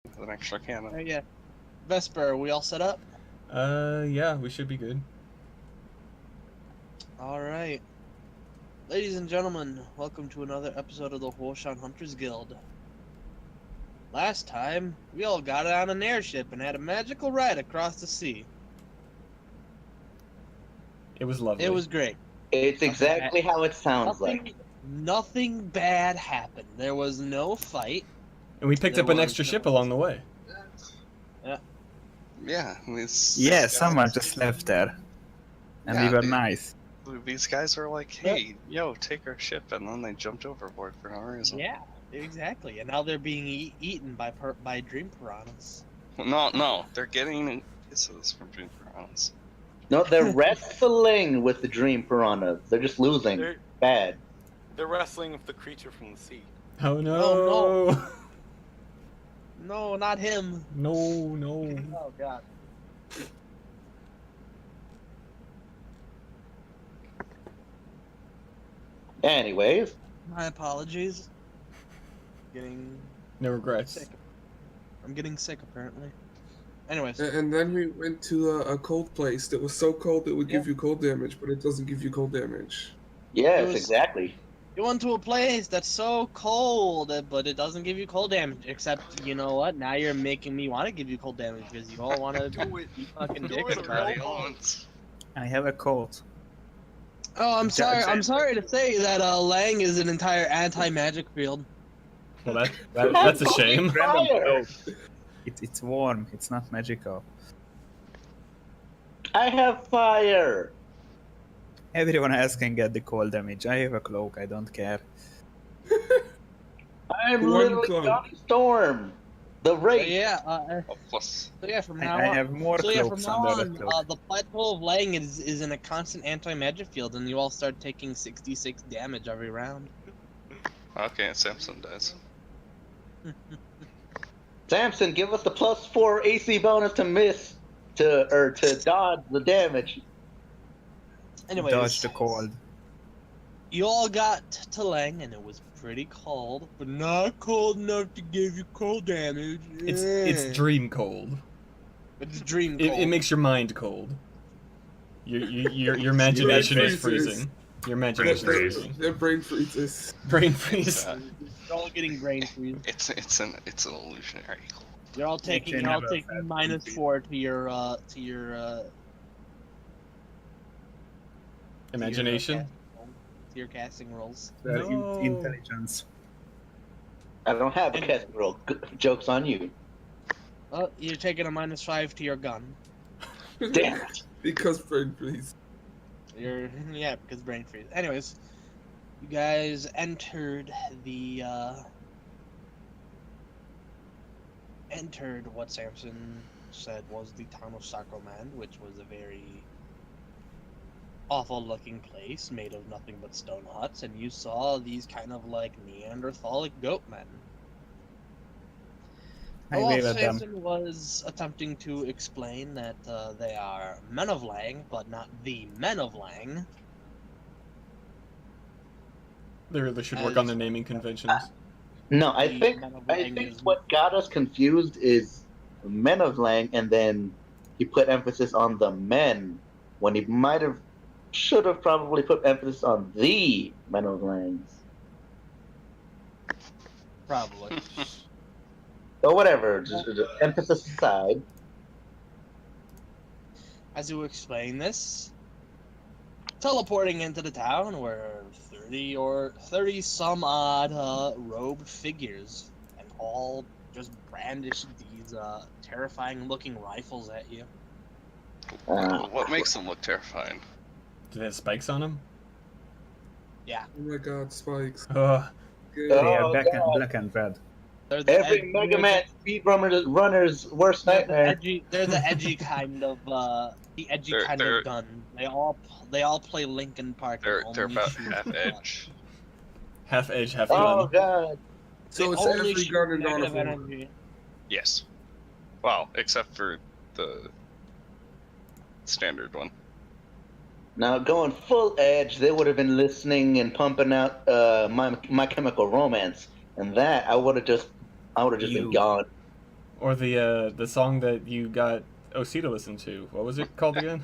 with an extra cannon. Oh, yeah. Vesper, are we all set up? Yeah, we should be good. Alright. Ladies and gentlemen, welcome to another episode of the Huoshan Hunters Guild. Last time, we all got on an airship and had a magical ride across the sea. It was lovely. It was great. It's exactly how it sounds like. Nothing bad happened. There was no fight. And we picked up an extra ship along the way. Yeah, Yeah, someone just left there. And Yeah, we were dude. nice. These guys were like, "Hey, yo, take our ship," and then they jumped overboard for no reason. Yeah, exactly. And now they're being eaten by dream piranhas. No, they're getting kisses from dream piranhas. No, they're wrestling with the dream piranhas. They're just losing. Bad. They're wrestling with the creature from the sea. Oh no! Oh, no. No, not him. No! Oh god. Anyways, My apologies. Getting No regrets. sick. I'm getting sick apparently. Anyways, And then we went to a cold place that was so cold it would give you cold damage, but it doesn't give you cold damage. yes, was- exactly. you went to a place that's so cold, but it doesn't give you cold damage. Except, you know what? Now you're making me want to give you cold damage because you all want to be fucking dicks about it. I have a cold. Oh, I'm sorry. I'm sorry to say that Lang is an entire anti-magic field. Well, that's a shame. Fire! It's warm. It's not magical. I have fire! Everyone else can get the cold damage. I have a cloak. I don't care. I'm One literally clone. Johnny Storm! The So race! yeah, Oh, plus, from now I on. have more So yeah, from cloaks now under on, the cloak. the plateau of Lang is in a constant anti-magic field, and you all start taking 66 damage every round. okay, Samson dies. Samson, give us the +4 AC bonus to miss to dodge the damage. Anyways, Dodge the cold. you all got to Lang, and it was pretty cold, but not cold enough to give you cold damage. It's dream cold. It's dream cold. It makes your mind cold. Your imagination is freezing. Your imagination is freezing. Their brain freezes. Brain freeze. You're all getting brain freeze. It's an illusionary. You're all taking Actually, never felt -4 to your Imagination. to your casting rolls. Their No. intelligence. I don't have a casting roll. Joke's on you. Oh, you're taking a -5 to your gun. Damn it. Because brain freeze. Yeah, because brain freeze. Anyways, you guys entered what Samson said was the town of Sacrament, which was a very awful looking place made of nothing but stone huts, and you saw these kind of like Neanderthalic goat men. I While wave at them. Samson was attempting to explain that they are men of Lang, but not the men of Lang. They should work on their naming conventions. No, I The think Men of I Lang think is- what got us confused is Men of Lang, and then he put emphasis on the men when he should have probably put emphasis on the Men of Langs. Probably. Or whatever, just emphasis aside. As you explain this, teleporting into the town were 30 some odd robed figures, and all just brandished these terrifying looking rifles at you. What makes them look terrifying? Do they have spikes on them? Yeah, Oh my god, spikes. Ugh. Good. They Oh, are God. black and red. they're the Every Mega Man speedrunner's worst nightmare. They're the edgy kind of They're- gun. They all play Linkin Park. and They're only about shoot half with edge. Half edge, half Oh gun. god. They So it's only every shoot gun in negative Dawn of War. energy. Yes. Well, except for the standard one. Now going full edge, they would have been listening and pumping out My Chemical Romance, and that I would have just been gone. Or the song that you got OC to listen to. What was it called again?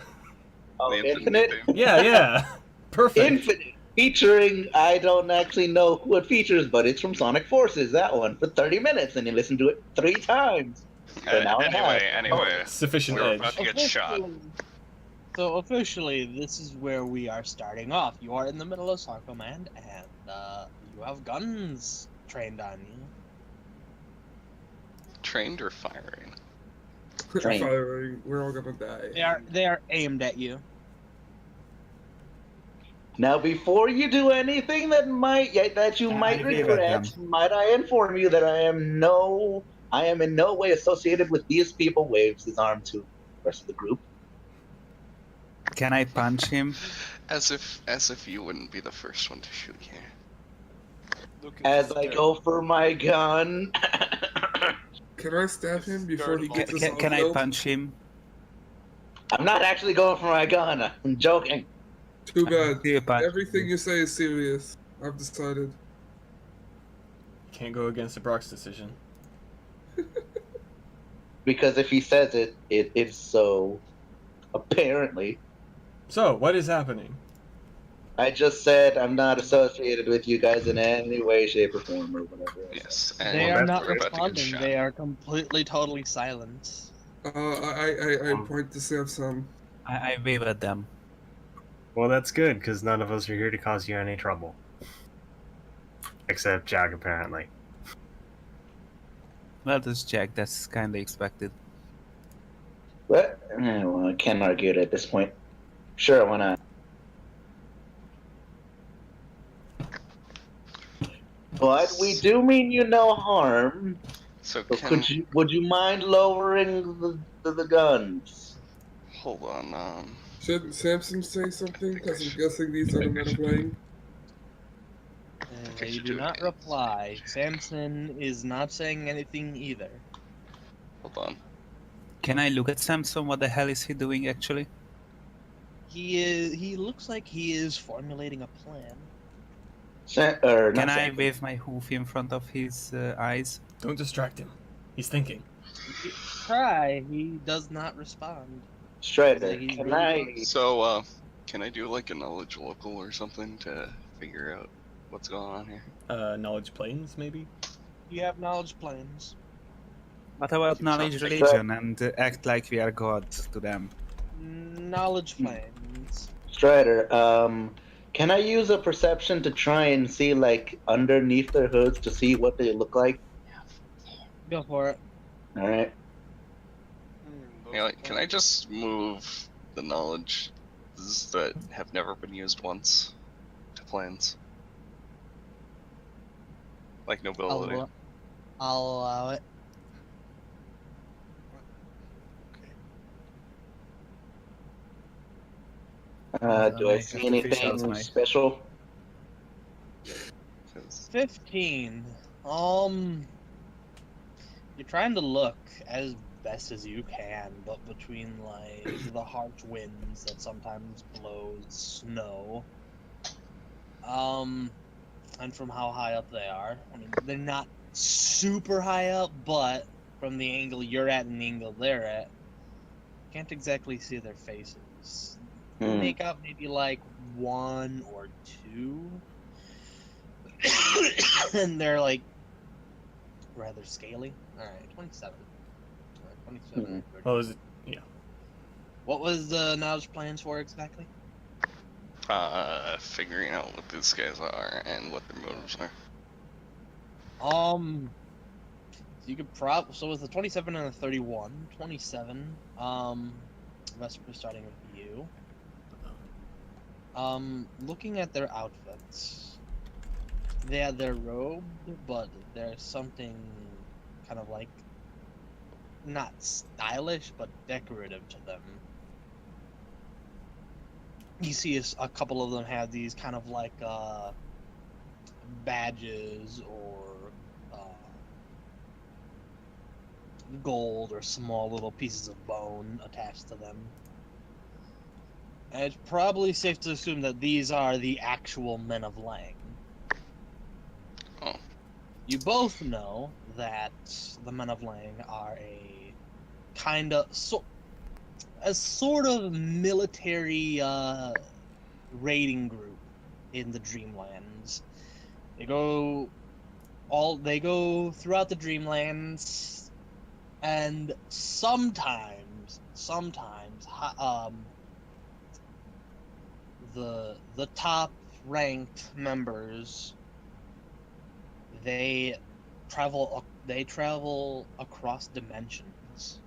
Oh, The Infinite? theme. Yeah. Perfect. Infinite! Featuring, I don't actually know who it features, but it's from Sonic Forces, that one, for 30 minutes, and you listen to it 3 times. For an hour and a half. Anyway, Sufficient we were edge. about to get shot. So officially, this is where we are starting off. You are in the middle of Soccer Command, and you have guns trained on you. Trained or firing? Train. Firing. We're all gonna die. They are aimed at you. Now, before you do anything that you might I wave at regret, might I inform you that I am in no way associated with these people. Waves his arm to the rest of the group. Can I punch him? As if you wouldn't be the first one to shoot here. Looking As I scared. go for my gun. Can I stab him before he gets his Can I punch him? I'm not actually going for my gun. I'm joking. Too bad. Do you punch Everything him? you say is serious. I've decided. Can't go against Brock's decision. Because if he says it, it is so. Apparently. So, what is happening? I just said I'm not associated with you guys in any way, shape, or form, or whatever. Yes. And They are not we're about to get responding. shot. They are completely, totally silent. I point to Samson. I wave at them. Well, that's good, because none of us are here to cause you any trouble. Except Jack, apparently. Well, this Jack, that's kinda expected. But well, I can't argue it at this point. Sure, why not? But we do mean you no harm. So So can would you mind lowering the guns? hold on. Shouldn't Samson say something? Because I'm guessing these are the men of Lang. Okay, They you do do not it. reply. Samson is not saying anything either. Hold on. Can I look at Samson? What the hell is he doing actually? He looks like he is formulating a plan. Can I wave my hoof in front of his eyes? Don't distract him. He's thinking. Try. He does not respond. Strider, Like he's can really I? So can I do like a knowledge local or something to figure out what's going on here? Knowledge planes, maybe? You have knowledge plans. What about knowledge religion and act like we are gods to them? Knowledge plans. Strider, can I use a perception to try and see like underneath their hoods to see what they look like? Go for it. All right. Can I just move the knowledge that have never been used once to planes? Like nobility. I'll allow it. Do I see anything special? 15. You're trying to look as best as you can, but between like the harsh winds that sometimes blows snow, and from how high up they are. I mean, they're not super high up, but from the angle you're at and the angle they're at, you can't exactly see their faces. They make out maybe like 1 or 2. And they're like rather scaly. Alright, 27. Alright, 27. Well, is it? Yeah. What was the knowledge plans for exactly? Figuring out what these guys are and what their motives are. So you could so with the 27 and the 31, 27, Vesper starting with you. Looking at their outfits, they're robed, but there's something kind of like not stylish, but decorative to them. You see a couple of them have these kind of like badges or gold or small little pieces of bone attached to them. And it's probably safe to assume that these are the actual men of Lang. Oh. You both know that the Men of Lang are a sort of military raiding group in the Dreamlands. They go throughout the Dreamlands, and sometimes the top ranked members, they travel across dimensions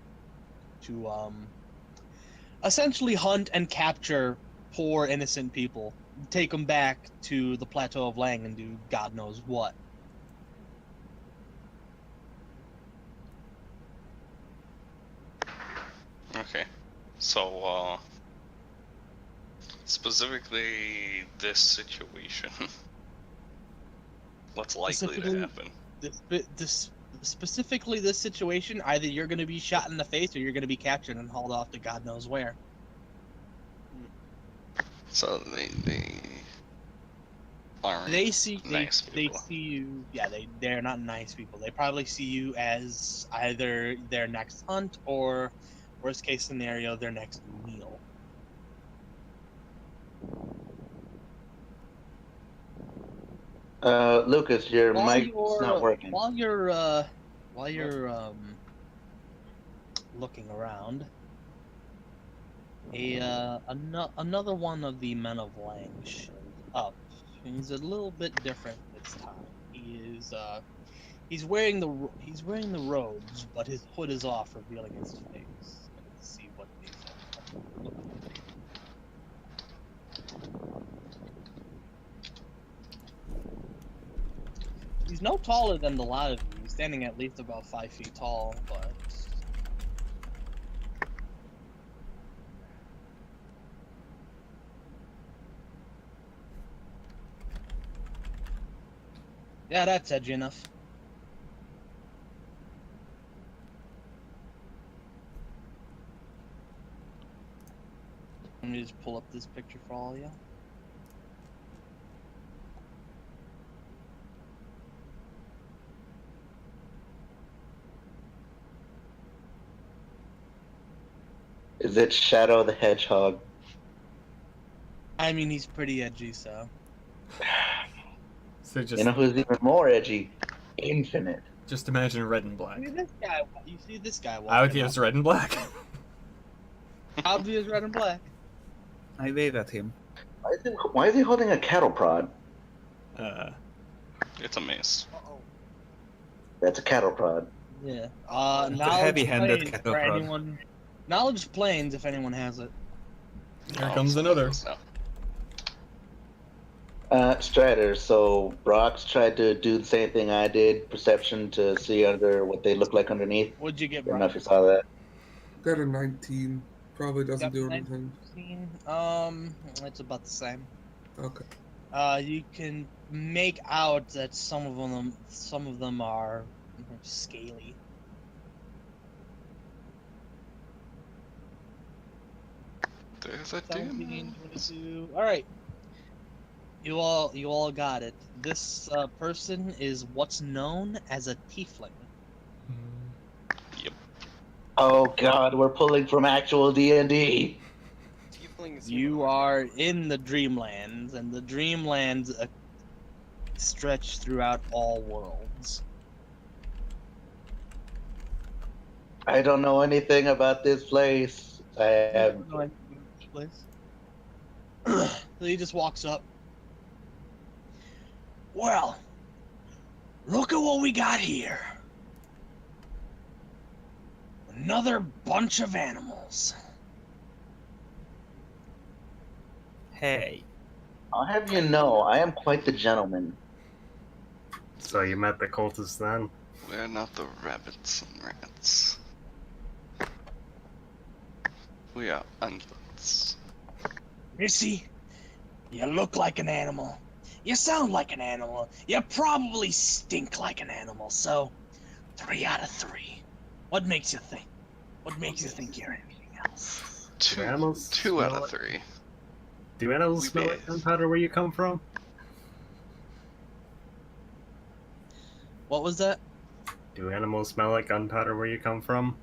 to essentially hunt and capture poor innocent people, take them back to the Plateau of Lang and do God knows what. Okay. So, specifically this situation. What's likely to happen? Specifically this situation, either you're going to be shot in the face or you're going to be captured and hauled off to God knows where. So they aren't They see nice people. they see you. Yeah, they're not nice people. They probably see you as either their next hunt or, worst case scenario, their next meal. Lucas, your mic's not working. While you're looking around, another one of the Men of Lang shows up. He's a little bit different this time. He's wearing the robes, but his hood is off, revealing his face. Let's see what these look like. He's no taller than the lot of you. He's standing at least about 5 feet tall, but yeah, that's edgy enough. Let me just pull up this picture for all of you. Is it Shadow the Hedgehog? I mean, he's pretty edgy, so. So just You know who's even more edgy? Infinite. just imagine red and black. You see this guy walking I would guess up. red and black. Obvious red and black. I wave at him. Why is he holding a cattle prod? It's a mace. That's a cattle prod. Yeah. a Knowledge heavy-handed planes cattle for prod. anyone. Knowledge planes if anyone has it. Here comes another. Strider, so Brock's tried to do the same thing I did, perception to see under what they look like underneath. What'd you get, I don't know if bro? you saw that. Got a 19. Probably doesn't Got do 19. anything. It's about the same. Okay. You can make out that some of them are scaly. There's a 17, demon. 22. All right. You all got it. This person is what's known as a tiefling. Yep. Oh God, we're pulling from actual D&D. Tieflings. You are in the Dreamlands, and the Dreamlands stretch throughout all worlds. I don't know anything about this place. I have. So he just walks up. Well, look at what we got here. Another bunch of animals. Hey. I'll have you know, I am quite the gentleman. So you met the cultists then? We're not the rabbits and rats. We are undeads. Missy, you look like an animal. You sound like an animal. You probably stink like an animal. So, 3 out of 3. What makes you think? What makes you think you're anything else? Two animals out smell of like- 3. Do animals We smell like bathe. gunpowder where you come from? What was that? Do animals smell like gunpowder where you come from?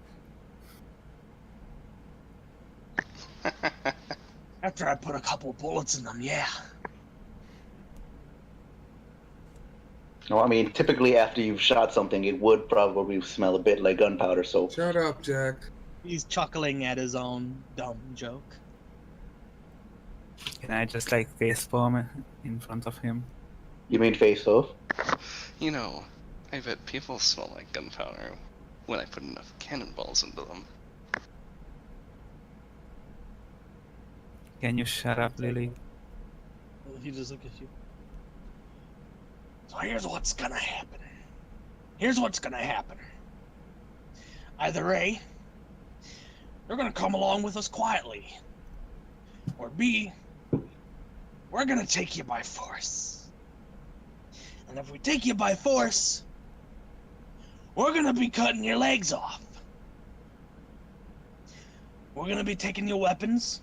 After I put a couple bullets in them, yeah. Well, I mean, typically after you've shot something, it would probably smell a bit like gunpowder. So Shut up, Jack. He's chuckling at his own dumb joke. Can I just like facepalm in front of him? you mean face off? You know, I bet people smell like gunpowder when I put enough cannonballs into them. Can you shut up, Lily? He just look at you. So here's what's gonna happen. Here's what's gonna happen. Either A, they're gonna come along with us quietly. Or B, we're gonna take you by force. And if we take you by force, we're gonna be cutting your legs off. We're gonna be taking your weapons.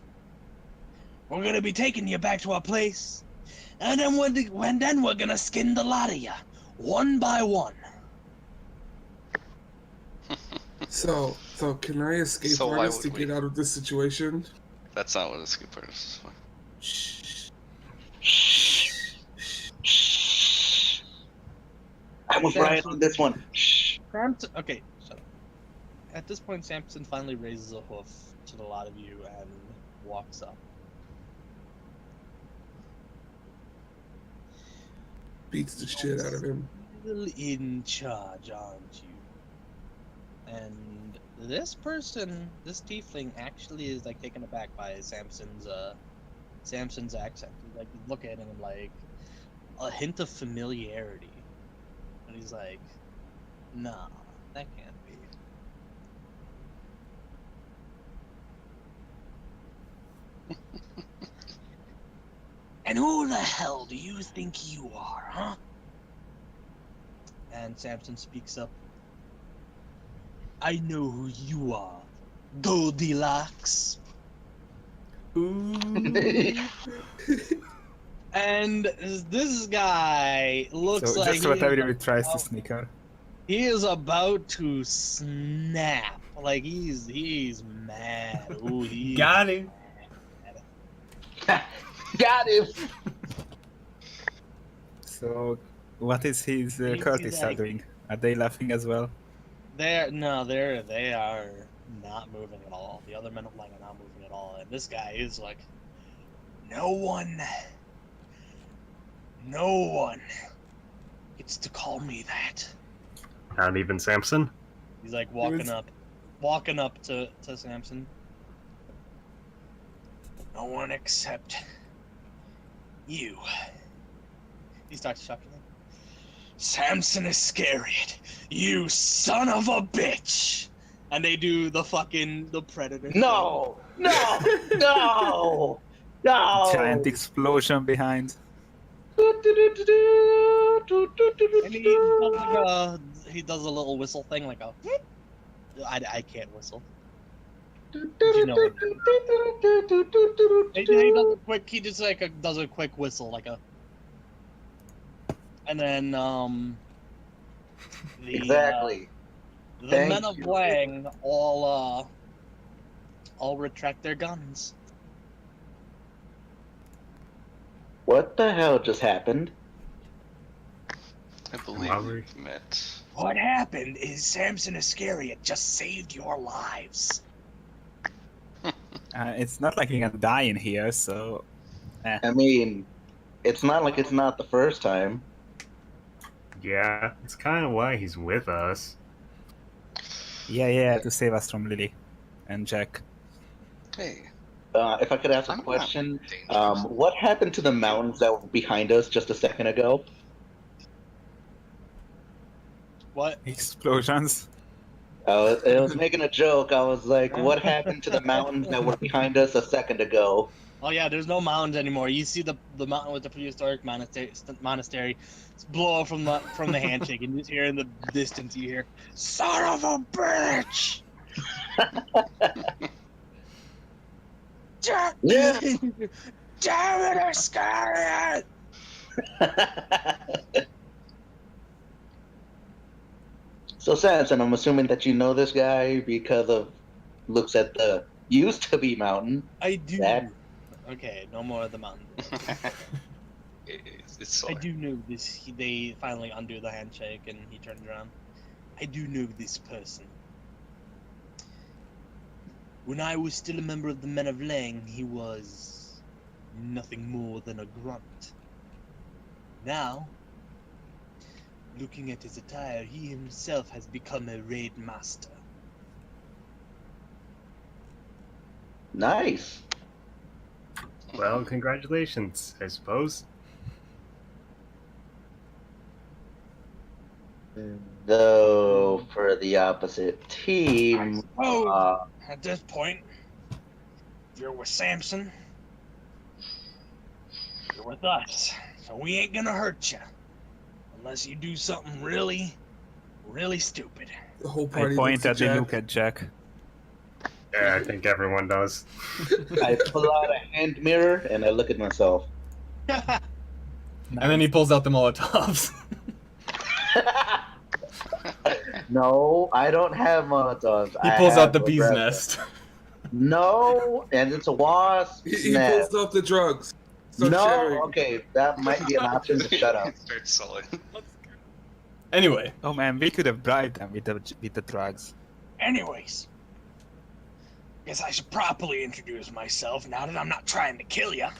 We're gonna be taking you back to our place. And then we're gonna skin the lot of you, one by one. So can I escape So why artist to would we? get out of this situation? That's not what a scoop artist is for. I was right on this one. Shh. Okay, so at this point, Samson finally raises a hoof to the lot of you and walks up. Beats the shit out of him. Still in charge, aren't you? And this person, this tiefling, actually is like taken aback by Samson's accent. Like, you look at him like a hint of familiarity, and he's like, "Nah, that can't be." And who the hell do you think you are, huh? And Samson speaks up. I know who you are, Goldilocks. And this guy looks So like just what everybody tries to sneaker. he is about to snap. Like he's mad. Ooh, he's Got him. Got him. So what is his He's cultists are like- doing? Are they laughing as well? they are not moving at all. The other men of Lang are not moving at all. And this guy is like, no one gets to call me that. Not even Samson? He's like walking up to Samson. No one except you. He starts chuckling. Samson Iscariot, you son of a bitch! And they do the predator. No. No. Giant explosion behind. And he does a little whistle thing, like a. I can't whistle. You know what? He does a quick. He just does a quick whistle, like a. And then Exactly. The Thank men of you. Wang all retract their guns. What the hell just happened? I believe Robbery. we met. What happened is Samson Iscariot just saved your lives. It's not like you can die in here, so. I mean, it's not like it's not the first time. Yeah, it's kind of why he's with us. Yeah, to save us from Lily and Jack. Hey, If I could ask a I'm not question, dangerous. what happened to the mountains that were behind us just a second ago? What? Explosions. I was making a joke. I was like, what happened to the mountains that were behind us a second ago? Oh yeah, there's no mountains anymore. You see the mountain with the prehistoric monastery blow from the handshake, and you just hear in the distance, you hear, "Son of a bitch!" Yeah. Damn it, Iscariot! So Samson, I'm assuming that you know this guy because of looks at the used to be mountain. I do. That Okay, no more of the mountain. It's I sore. do know this. They finally undo the handshake and he turns around. I do know this person. When I was still a member of the Men of Lang, he was nothing more than a grunt. Now, looking at his attire, he himself has become a raid master. nice. Well, congratulations, I suppose. Though for the opposite team, Oh, at this point, if you're with Samson, you're with us. So we ain't gonna hurt you. Unless you do something really, really stupid. The whole I party looks at pointedly Jack. look at Jack. Yeah, I think everyone does. I pull out a hand mirror and I look at myself. And then he pulls out the Molotovs. No, I don't have Molotovs. He I pulls out have the bee's Rev- nest. No, and it's a wasp. He nest. pulls out the drugs. Start No, sharing. okay, that might be an option. To shut up. Start selling. Anyway, Oh man, we could have bribed them with the drugs. Anyways, guess I should properly introduce myself now that I'm not trying to kill you. My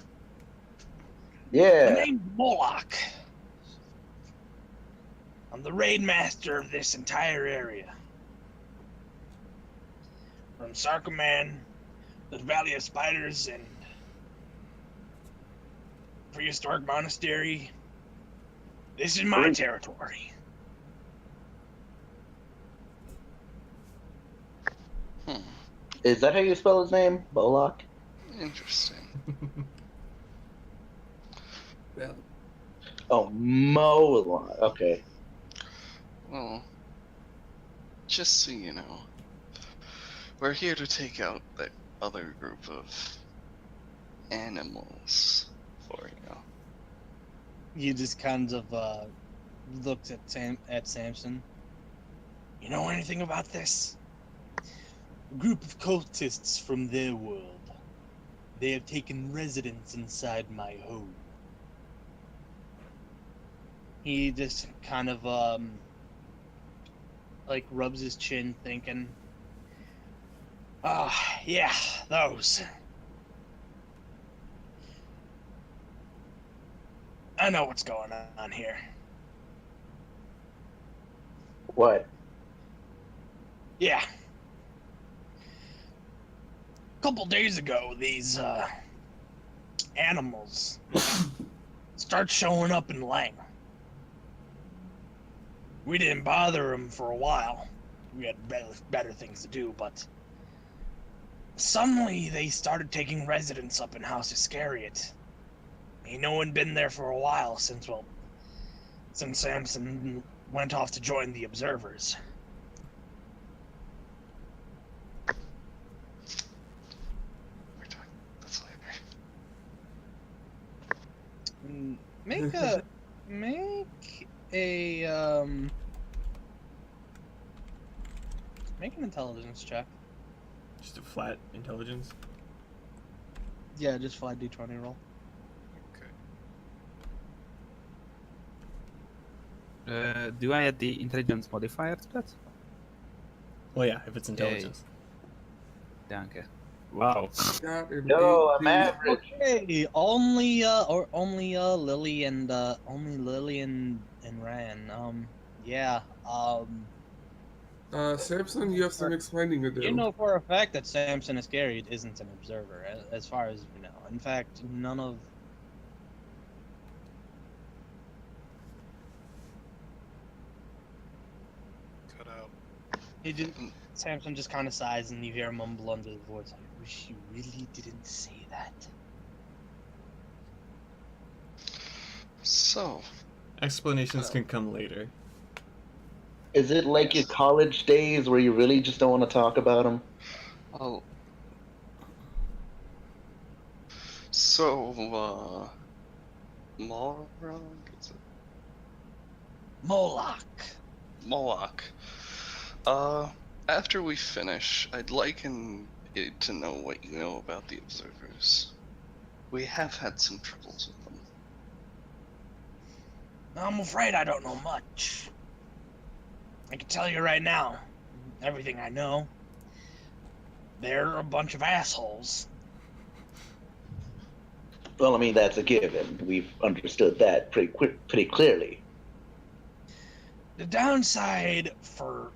Yeah, name's Moloch. I'm the raid master of this entire area. From Sarkoman, the Valley of Spiders, and Prehistoric Monastery. This is my territory. is that how you spell his name, Bolok? Interesting. Yeah. Oh, Moloch. Okay. Well, just so you know, we're here to take out that other group of animals for you. He just kind of looks at Samson. You know anything about this? A group of cultists from their world. They have taken residence inside my home. He just kind of like rubs his chin, thinking, yeah, those. I know what's going on here. What? Yeah. A couple days ago, these animals start showing up in Lang. We didn't bother them for a while. We had better things to do, but suddenly they started taking residence up in House Iscariot. Ain't no one been there for a while since Samson went off to join the Observers. We're talking. That's later. Make a make an intelligence check. just a flat intelligence. Yeah, just flat d20 roll. Do I add the intelligence modifier to that? Well, yeah, if it's intelligence. Danke. Wow. Got an No, I'm 18. average. Okay, only Lily and Ran. Yeah. Samson, you have some explaining to do. You know for a fact that Samson Iscariot isn't an observer, as far as we know. In fact, none of. Cut out. He just, Samson just kind of sighs, and you hear him mumble under his voice. I wish you really didn't say that. So, Explanations can come later. Is it like your college days where you really just don't want to talk about them? well, so, Morag, is it? Moloch. Moloch. After we finish, I'd like it to know what you know about the observers. We have had some troubles with them. I'm afraid I don't know much. I can tell you right now, everything I know. They're a bunch of assholes. Well, I mean, that's a given. We've understood that pretty clearly. The downside for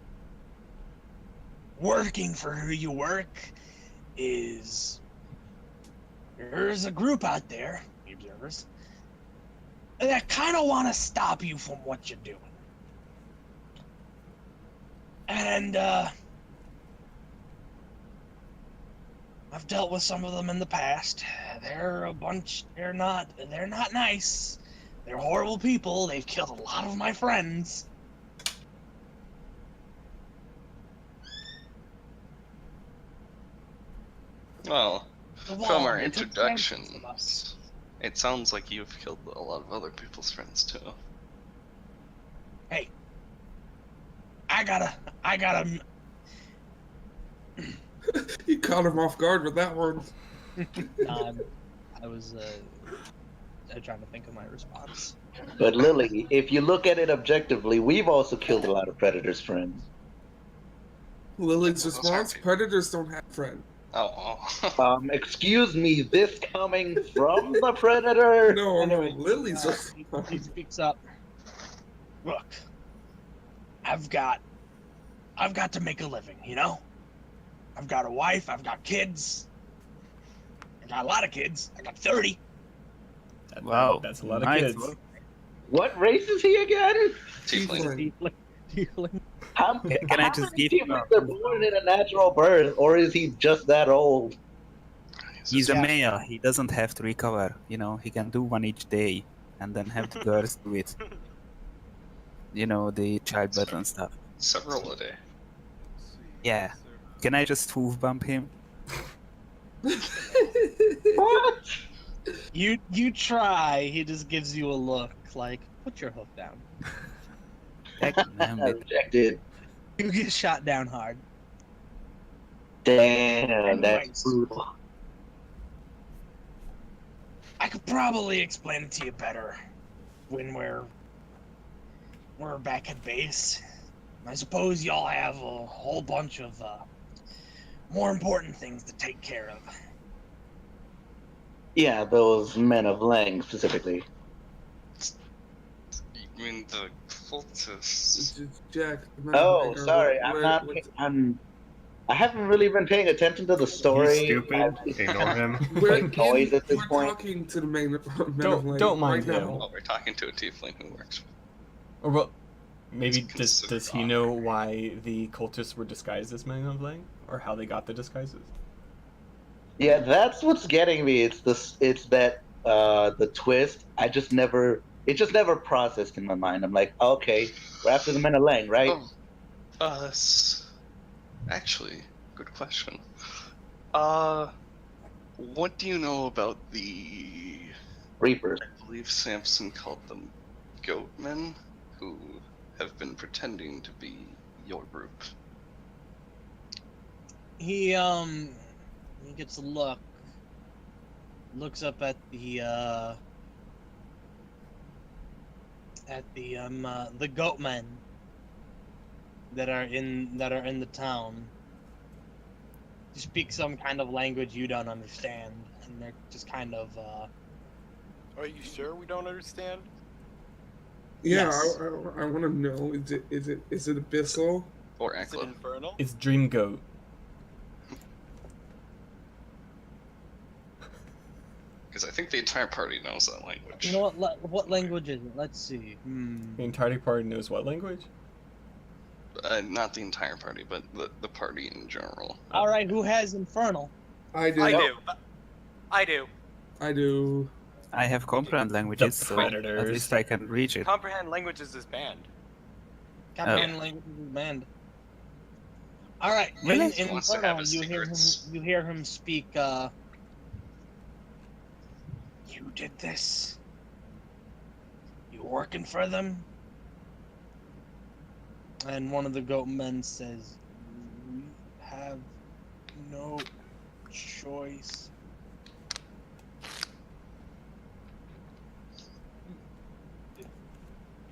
working for who you work is there's a group out there, the observers, that kind of want to stop you from what you're doing. And I've dealt with some of them in the past. They're not nice. They're horrible people. They've killed a lot of my friends. Well, The from wall, our they took chances with us. introductions, it sounds like you've killed a lot of other people's friends too. Hey, I gotta. You caught him off guard with that one. I was trying to think of my response. But Lily, if you look at it objectively, we've also killed a lot of Predator's friends. Lily's Those response: aren't- Predators don't have friends. Oh. Excuse me, this coming from the Predator? No, Anyway, Lily's he response. speaks up. Look, I've got to make a living, you know? I've got a wife, I've got kids. I got a lot of kids. I got 30. Wow, That's a lot of nice kids. work. What race is he again? Tiefling. How, Can I how just many give people him are born in a natural birth, or is he just that old? He's a male. He doesn't have to recover. You know, he can do one each day and then have the girls do it. You know, the childbirth and stuff. Several a day. Yeah. Can I just hoof bump him? What? You try. He just gives you a look like, put your hoof down. Damn it. Rejected. You get shot down hard. Damn, Anyways. that's brutal. I could probably explain it to you better when we're back at base. I suppose y'all have a whole bunch of more important things to take care of. Yeah, those men of Lang specifically. You mean the cultists? Jack. Oh, sorry, I haven't really been paying attention to the story. He's stupid. Ignore him. We're, Like noise at this we're point. talking to the men of Don't mind right him. now. Oh, we're talking to a tiefling who works. Or well, maybe It's does he know why the cultists were disguised as men of Lang, or how they got the disguises? Yeah, that's what's getting me. It's that the twist. It just never processed in my mind. I'm like, okay, we're after the men of Lang, right? Oh, that's actually good question. What do you know about the? Reapers. I believe Samson called them goatmen, who have been pretending to be your group. He gets a look. Looks up at the goatmen that are in the town. You speak some kind of language you don't understand, and they're just kind of Are you sure we don't understand? Yeah, Yes. I want to know. Is it abyssal? Or Is it Akla. infernal? It's Dream Goat. Because I think the entire party knows that language. you know what language is it? Let's see. The entire party knows what language? Not the entire party, but the party in general. All right, who has infernal? I do. I do. I do. I do. I have comprehend languages, so at Predators. least I can reach it. Comprehend languages is banned. Comprehend language is banned. All right, Really? in He wants to have infernal, his secrets. you hear him speak. You did this. You working for them? And one of the goat men says, "We have no choice."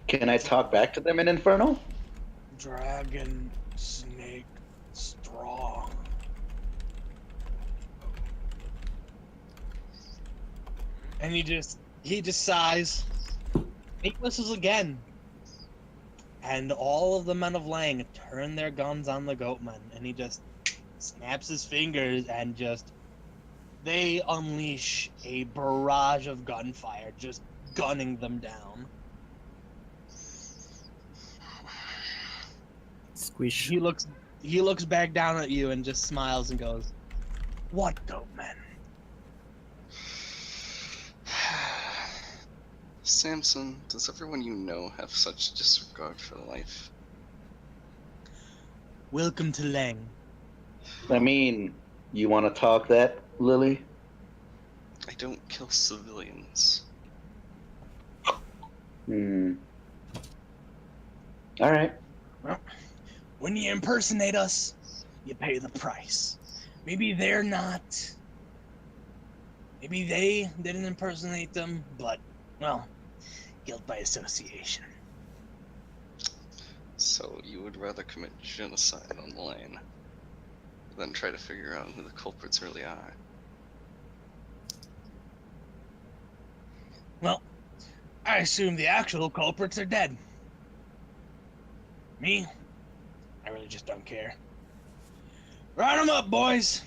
Can I talk back to them in Infernal? Dragon snake strong. And he just sighs. He whistles again. And all of the men of Lang turn their guns on the goatman, and he just snaps his fingers and they unleash a barrage of gunfire, just gunning them down. Squish. He looks back down at you and just smiles and goes, "What goatman?" Samson, does everyone you know have such disregard for life? Welcome to Lang. I mean, you want to talk that, Lily? I don't kill civilians. Hmm. All right. Well, when you impersonate us, you pay the price. Maybe they're not. Maybe they didn't impersonate them, but, well, guilt by association. So you would rather commit genocide on the lane than try to figure out who the culprits really are? Well, I assume the actual culprits are dead. Me? I really just don't care. Round 'em up, boys!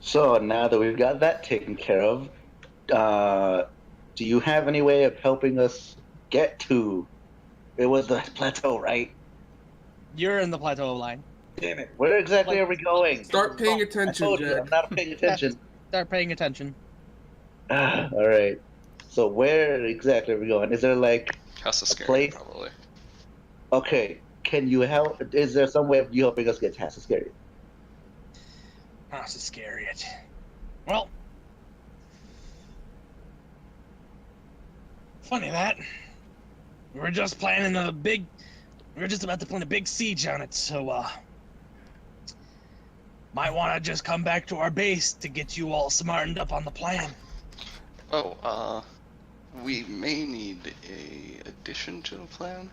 So now that we've got that taken care of, do you have any way of helping us get to? It was the plateau, right? You're in the plateau line. Damn it! Where exactly are we going? Start paying I attention, told you, I'm Jack. not paying attention. Start paying attention. All right. So where exactly are we going? Is there like House of a Scary, place? probably. Okay. Can you help? Is there some way of you helping us get to House of Scary? House of Scariot. Well, funny that. We were just planning we were just about to plan a big siege on it, so, might want to just come back to our base to get you all smartened up on the plan. Oh, we may need a addition to the plan.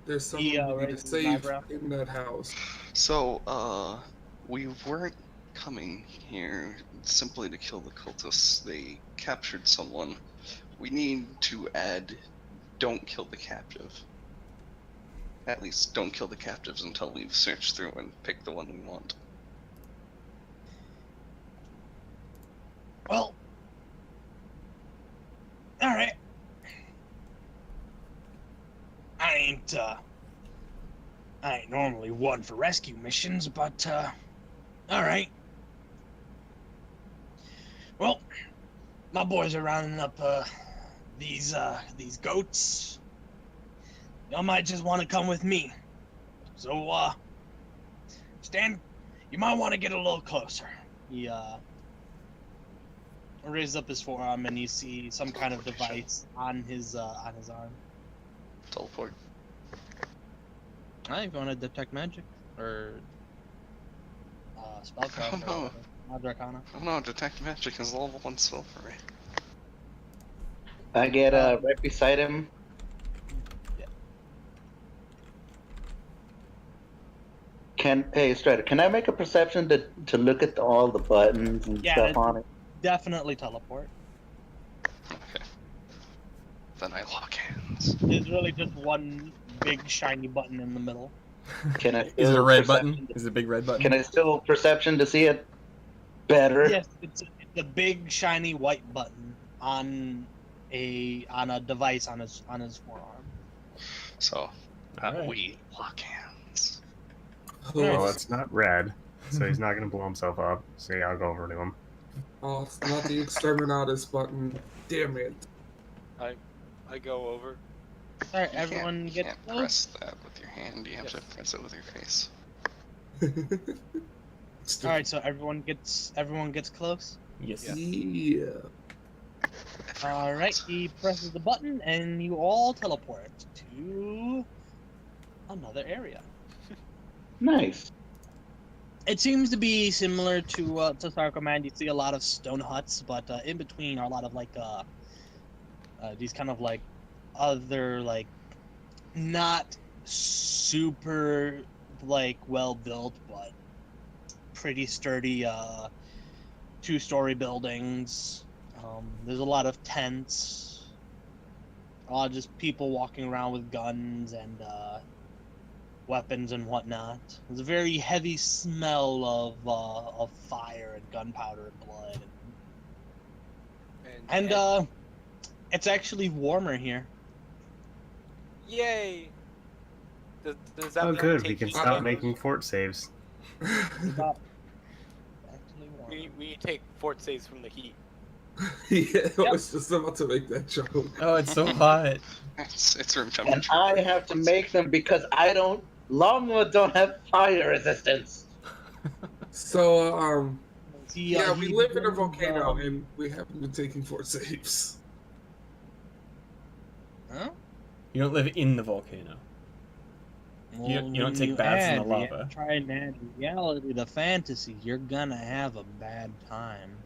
There's someone we need to raises his save eyebrow. in that house. So, we weren't coming here simply to kill the cultists. They captured someone. We need to add, don't kill the captive. At least, don't kill the captives until we've searched through and picked the one we want. Well, alright. I ain't normally one for rescue missions, but, alright. Well, my boys are rounding up, these goats. Y'all might just want to come with me. So, Stan, you might want to get a little closer. He, raises up his forearm and you see some kind of device on his arm. Teleport. Alright, if you want to detect magic, or, spellcraft, Oh, no. or whatever. Mod Arcana. Oh no, detect magic is level 1 spell for me. I get right beside him. Hey Strider, can I make a perception to look at all the buttons and Yeah, stuff on it? Definitely teleport. Okay. Then I lock hands. There's really just one big shiny button in the middle. Can I? Is it a still red perception button? Is it a big red button? Can I still perception to see it better? Yes, it's a big shiny white button on a device on his forearm. So, Alright. we lock hands. Well, it's not red, so he's not going to blow himself up. So yeah, I'll go over to him. Oh, it's not the Exterminatus button. Damn it. I go over. All right, You everyone can't, get can't close. press that with your hand. You have to press it with your face. All right, so everyone gets close. Yes. Yeah. If All right, he presses the button, and you all teleport to another area. Nice. It seems to be similar to Sarcommand. You see a lot of stone huts, but in between are a lot of like these kind of like other like not super like well built, but pretty sturdy two-story buildings. There's a lot of tents. A lot of just people walking around with guns and weapons and whatnot. There's a very heavy smell of fire and gunpowder and blood. And it's actually warmer here. Yay! Does that Oh, mean good. take We can heat stop damage? making fort saves. It's about actually warmer. We take fort saves from the heat. Yeah, I was just about to make that joke. Oh, it's so hot. It's room And temperature. I have to make them because I don't. Longwood don't have fire resistance. So, He, yeah, he we live in a begins, volcano and we haven't been taking fort saves. Huh? You don't live in the volcano. You don't when take you baths in the add lava. Try and add reality to fantasy, you're gonna have a bad time.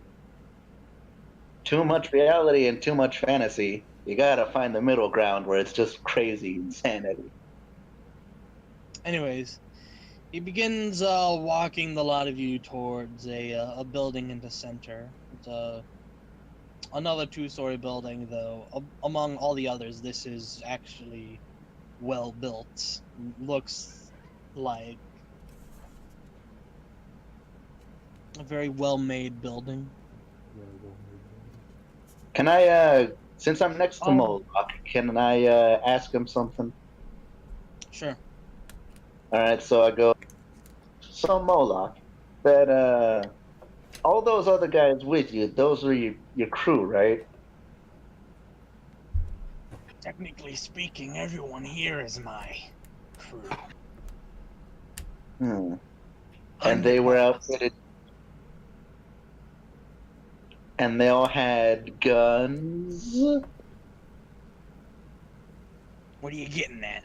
Too much reality and too much fantasy. You gotta find the middle ground where it's just crazy insanity. Anyways, he begins walking the lot of you towards a building in the center. It's another two-story building, though. Among all the others, this is actually well built. Looks like a very well-made building. Can I, since I'm next to Oh. Moloch, can I ask him something? Sure. All right, so I go. So Moloch, that all those other guys with you, those were your crew, right? Technically speaking, everyone here is my crew. Hmm. And they were outfitted. And they all had guns. What are you getting at?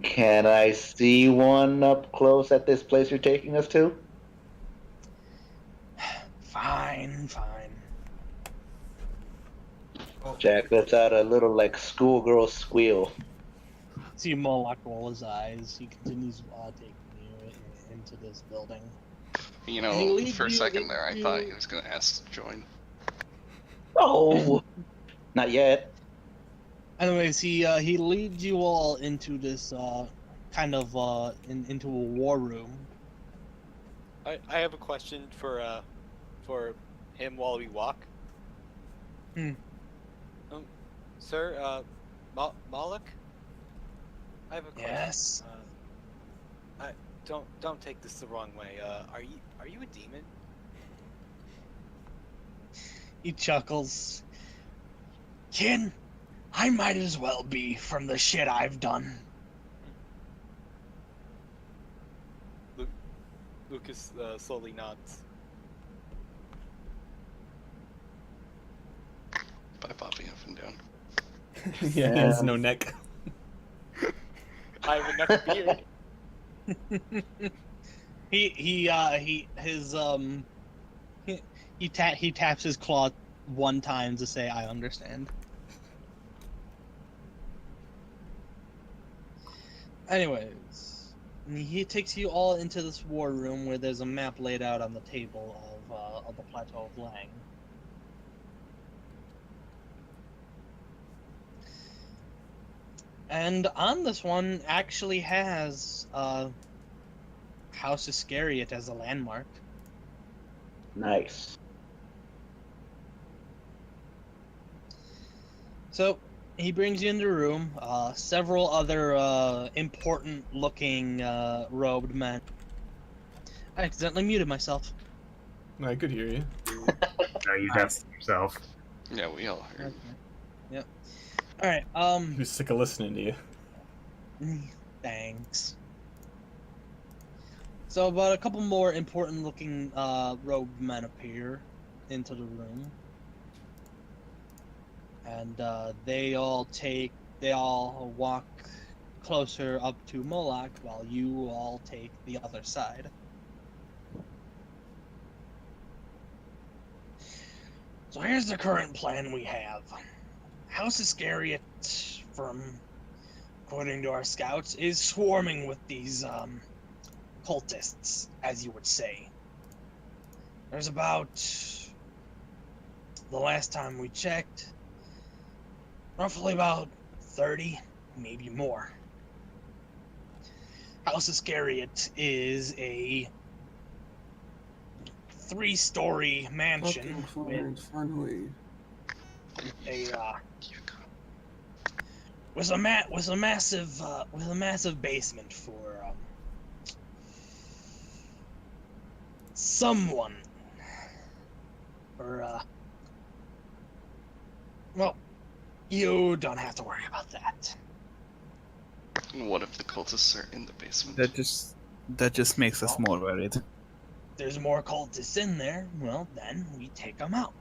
Can I see one up close at this place you're taking us to? Fine. Jack lets out a little like schoolgirl squeal. See Moloch roll his eyes. He continues taking you into this building. You And he know, leads for a you second there, I thought into- he was going to ask to join. Oh, not yet. Anyways, he leads you all into this kind of into a war room. I have a question for him while we walk. Hmm. Sir, Moloch? I have a question. Yes. Don't take this the wrong way. Are you a demon? He chuckles. Kin, I might as well be from the shit I've done. Lucas slowly nods. By popping up and down. Yeah, he has no neck. I have enough beard. He taps his claw one time to say I understand. Anyways, he takes you all into this war room where there's a map laid out on the table of the Plateau of Lang. And on this one actually has House Iscariot as a landmark. Nice. So he brings you into the room. Several other important-looking robed men. I accidentally muted myself. I could hear you. No, you definitely yourself. Yeah, we all heard. Yep. All right. Who's sick of listening to you? Thanks. So about a couple more important-looking robed men appear, into the room, and they all walk closer up to Moloch while you all take the other side. So here's the current plan we have. House Iscariot, according to our scouts, is swarming with these cultists, as you would say. There's about, the last time we checked, roughly about 30, maybe more. House Iscariot is a 3-story mansion Fucking finally. with a massive basement for someone, or well, you don't have to worry about that. What if the cultists are in the basement? That just makes us more worried. There's more cultists in there, well, then we take them out.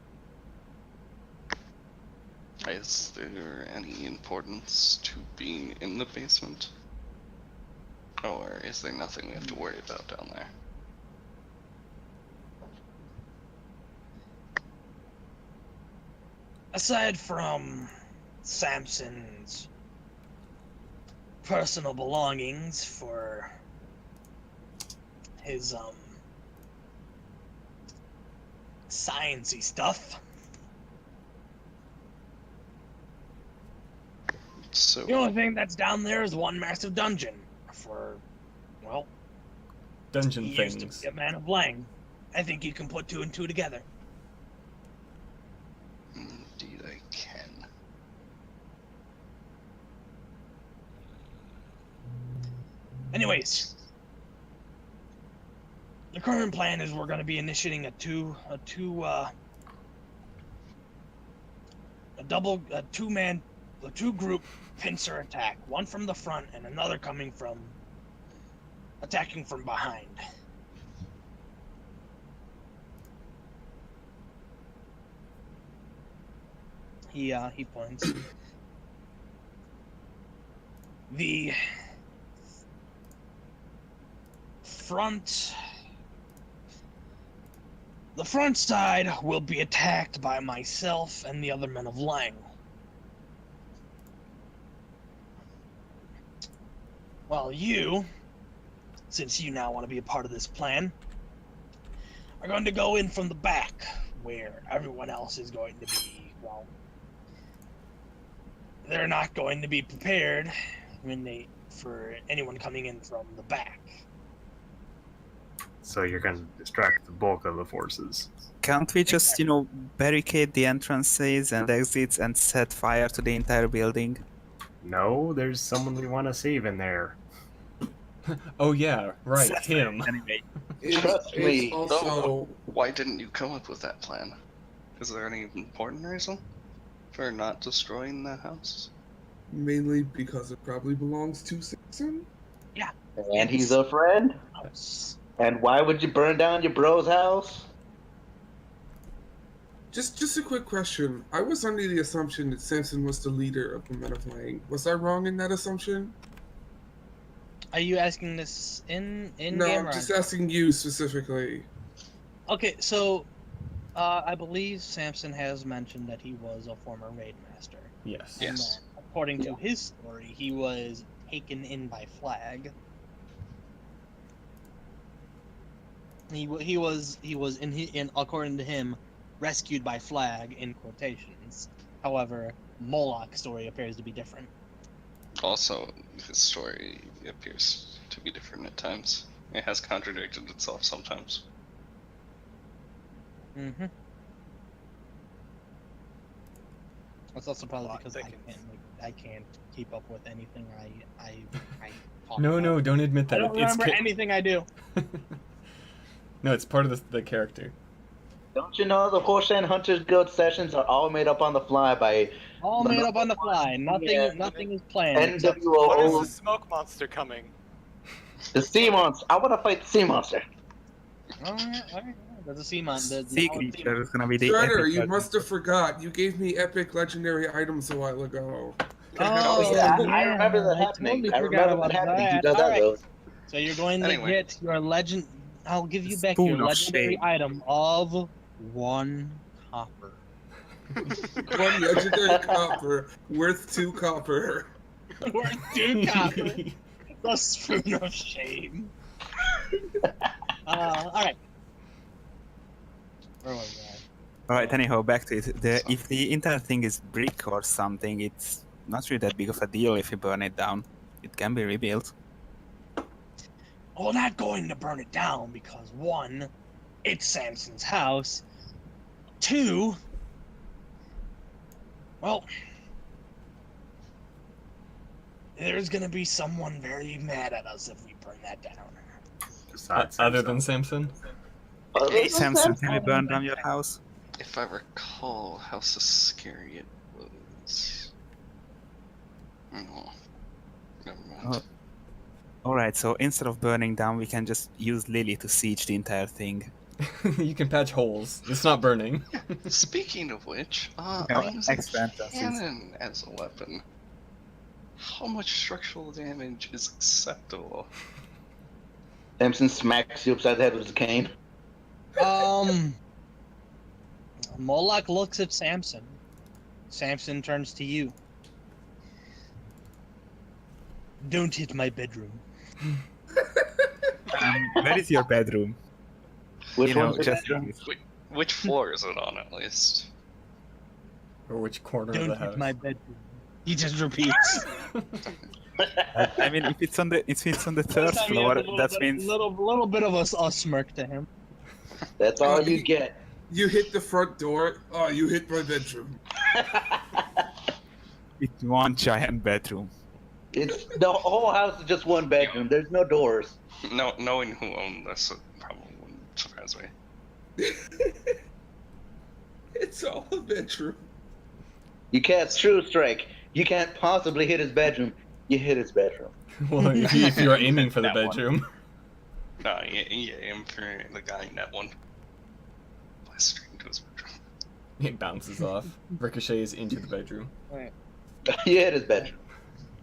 Is there any importance to being in the basement? Or is there nothing we have to worry about down there? Aside from Samson's personal belongings for his sciencey stuff, So the only thing that's down there is one massive dungeon for, well, Dungeon he things. used to be a man of Lang. I think you can put 2 and 2 together. indeed I can. Anyways, the current plan is we're going to be initiating a two group pincer attack, one from the front and another attacking from behind. He points. The front side will be attacked by myself and the other men of Lang. Well, you, since you now want to be a part of this plan, are going to go in from the back, where everyone else is going to be, well, they're not going to be prepared for anyone coming in from the back. So you're going to distract the bulk of the forces. Can't we just, barricade the entrances and exits and set fire to the entire building? No, there's someone we want to save in there. Oh yeah, right, him. Anyway, Trust me. It's also, Why didn't you come up with that plan? Is there any important reason for not destroying the house? mainly because it probably belongs to Simpson. And he's a friend. And why would you burn down your bro's house? Just a quick question. I was under the assumption that Samson was the leader of the Men of Lang. Was I wrong in that assumption? Are you asking this in No, game? I'm or just on- asking you specifically. Okay, so I believe Samson has mentioned that he was a former raid master. Yes. And Yes. that, according to his story, he was taken in by Flag. He was in according to him, rescued by Flag in quotations. However, Moloch's story appears to be different. Also, his story appears to be different at times. It has contradicted itself sometimes. Mm-hmm. That's also probably Plot because thickens. I can't keep up with anything I talk No, about. no, don't admit I that. don't remember anything I do. No, it's part of the character. Don't you know the Huoshan Hunters Guild sessions are all made up on the fly by All made up on the fly. Yeah. Nothing is planned. except- When is NWO, the smoke monster coming? the sea monster. I want to fight the sea monster. Alright. There's a sea monster. Sea creature is gonna be the Shredder, epic you version. must have forgot. You gave me epic legendary items a while ago. Oh, yeah, yeah, I remember that I happening. totally I forgot remember that about happening. that. You dug All right. those. So you're going to Anyway. get your legend. I'll give you back Spoon your of legendary shame. item of 1 copper. One legendary copper worth 2 copper. Worth 2 copper. The spoon of shame. All right. Where was I? Alright, anyhow, back to it. If the entire thing is brick or something, it's not really that big of a deal if you burn it down. It can be rebuilt. Well, not going to burn it down because 1, it's Samson's house. 2, well, there's gonna be someone very mad at us if we burn that down. Besides Other Samson. than Samson? Hey, Samson, can we burn down your house? If I recall how so scary it was. Oh, never mind. Alright, so instead of burning down, we can just use Lily to siege the entire thing. You can patch holes. It's not burning. Speaking of which, Yeah, I'm using excellent, that's it. cannon as a weapon. How much structural damage is acceptable? Samson smacks you upside the head with his cane. Moloch looks at Samson. Samson turns to you. Don't hit my bedroom. Where is your bedroom? Which You know, one's the just bedroom? Which floor is it on, at least? Or which corner of Don't the hit house? my bedroom. He just repeats. I mean, if it's on the third This time he floor, has a that means little bit of a smirk to him. That's all you get. You hit the front door. Oh, you hit my bedroom. it's one giant bedroom. It's the whole house is just one bedroom. There's no doors. No, knowing who owned this, it probably wouldn't surprise me. It's all a bedroom. You can't true strike. You can't possibly hit his bedroom. You hit his bedroom. Well, if you're aiming for the That one. bedroom. No, you aim for the guy in that one. Blast straight into his bedroom. It bounces off. Ricochets into the bedroom. You hit his bedroom.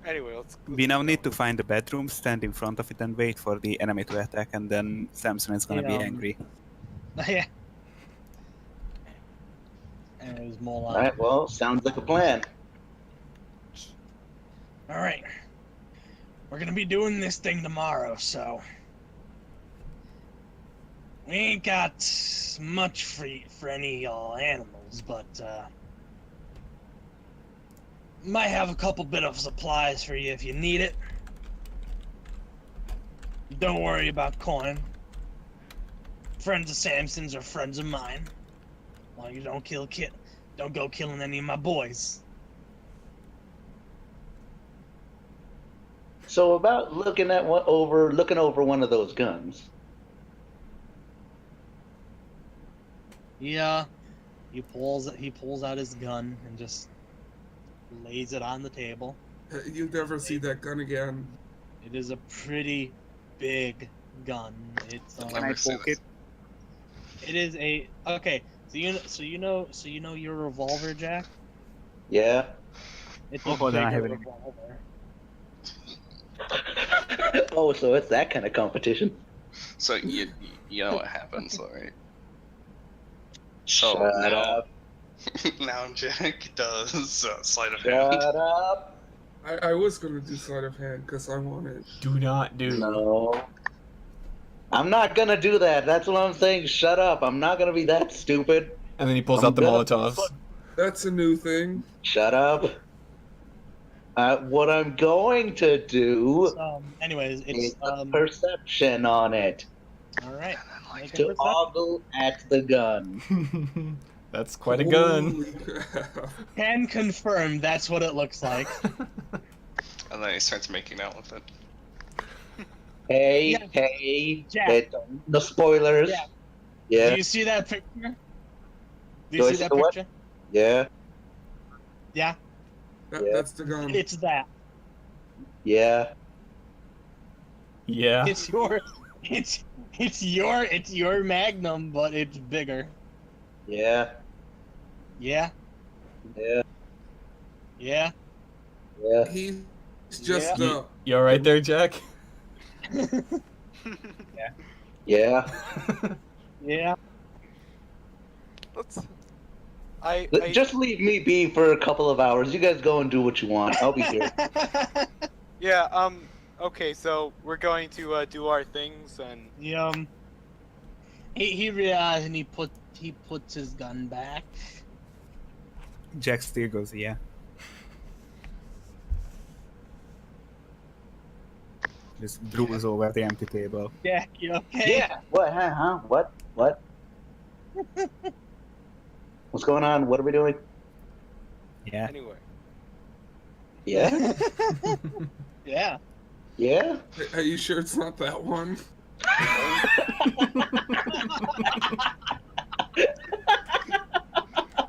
Anyway, let's We now need to find the bedroom, stand in front of it, and wait for the enemy to attack, and then Samson is gonna be Yeah. angry. Yeah. And it was Moloch. All right. Well, sounds like a plan. All right. We're gonna be doing this thing tomorrow, so we ain't got much for any animals, but might have a couple bit of supplies for you if you need it. Don't worry about coin. Friends of Samson's are friends of mine. Well, you don't go killing any of my boys. So about looking over one of those guns. Yeah, he pulls out his gun and just lays it on the table. You'll never see that gun again. It is a pretty big gun. It's I'll Can I never see poke this. it is a okay. So you know your revolver, Jack. Yeah. It's Oh, a then I bigger have it. revolver. Oh, so it's that kind of competition. So you know what happens, alright? So Shut now, up. now Jack does sleight of hand. Shut up. I was gonna do sleight of hand because I wanted. Do not do. No. I'm not gonna do that. That's what I'm saying. Shut up. I'm not gonna be that stupid. And then he pulls I'm out the gonna- Molotovs. That's a new thing. Shut up. What I'm going to do Anyways, is it's a perception on it all right. Like Make a to perception. ogle at the gun. That's quite a gun. Holy crap. Can confirm that's what it looks like. And then he starts making out with it. Hey, Yeah. hey, Jack. no spoilers. Yeah. Yeah, Do you see that picture? Do Do you I see see that the what? picture? yeah, Yeah, Yeah. That's the gun. it's that. yeah. Yeah. It's yours. It's your Magnum, but it's bigger. Yeah, Yeah, yeah, yeah. yeah. He's just You all right there, Jack? Yeah. Yeah. Let's. Just leave me be for a couple of hours. You guys go and do what you want. I'll be here. Yeah. Okay. So we're going to do our things and. He realized and he puts his gun back. Jack still goes, yeah. Just drools over the empty table. Jack, you okay? Yeah. What? Huh? What? What? What's going on? What are we doing? Yeah. Anyway. Yeah. Yeah. Yeah. Are you sure it's not that one?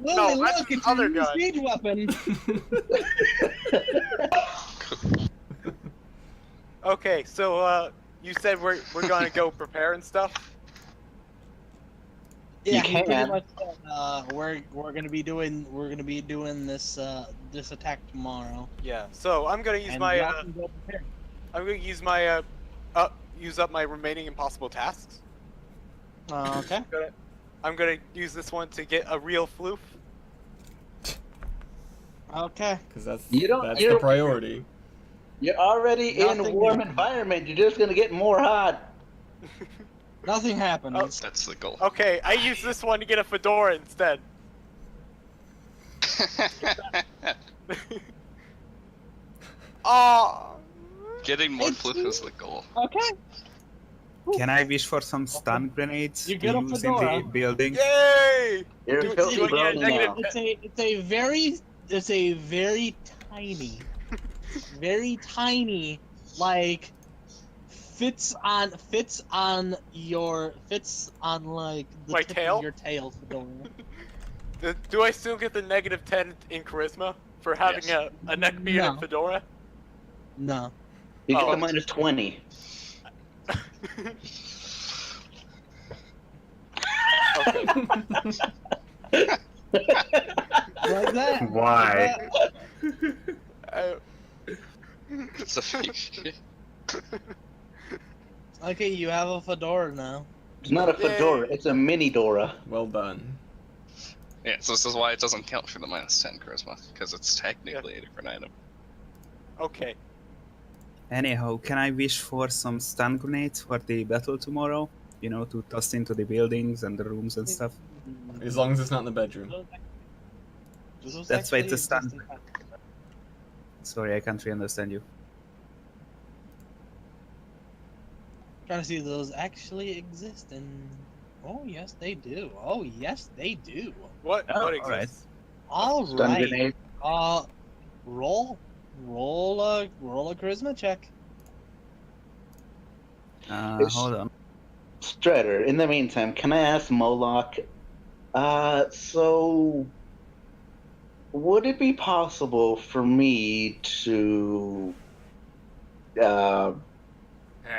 Lily, No, that's look, his it's other a new gun. siege weapon. Okay. So you said we're gonna go prepare and stuff. Yeah, You he pretty can. much said, we're gonna be doing this this attack tomorrow. Yeah. So I'm gonna use And my y'all can go prepare. I'm gonna use my use up my remaining impossible tasks. Okay. I'm gonna use this one to get a real floof. Okay. Because that's you're- the priority. You're already in a Nothing- warm environment. You're just gonna get more hot. Nothing happens. That's the goal. Okay, I use this one to get a fedora instead. Oh. Getting more It's- flip is the goal. Okay. Can I wish for some stun grenades You to get a use in the fedora. building? Yay! You're Do- a do filthy I get a brony negative- now. It's a very tiny, like fits on like the My tip tail? of your tail. Do I still get the -10 in charisma for having Yes. a neck beard and No. fedora? No. You get Oh. the minus 20. Okay. Like that. Why? It's a fake. Okay, you have a fedora now. It's not a fedora. Yay. It's a mini Dora. Well done. Yeah, so this is why it doesn't count for the -10 charisma, because it's technically a different item. Okay. Anyhow, can I wish for some stun grenades for the battle tomorrow? You know, to toss into the buildings and the rooms and stuff. As long as it's not in the bedroom. That's why it's a stun. Sorry, I can't really understand you. Trying to see if those actually exist and oh yes they do. Oh yes they do. What Oh, what alright. exists? All Stun right. grenade. Roll a charisma check. It's- Hold on. Strider, in the meantime, can I ask Moloch, so would it be possible for me to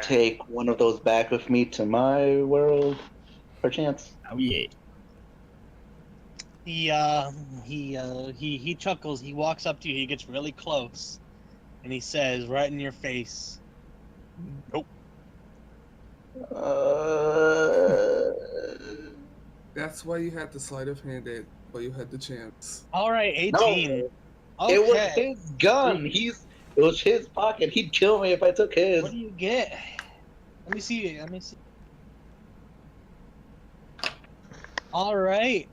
take one of those back with me to my world, perchance? Oh yeah. He chuckles. He walks up to you. He gets really close, and he says, right in your face, "Nope." That's why you had the sleight of hand it, but you had the chance. All right, 18. No, Okay. it was his gun. It was his pocket. He'd kill me if I took his. What do you get? Let me see. All right,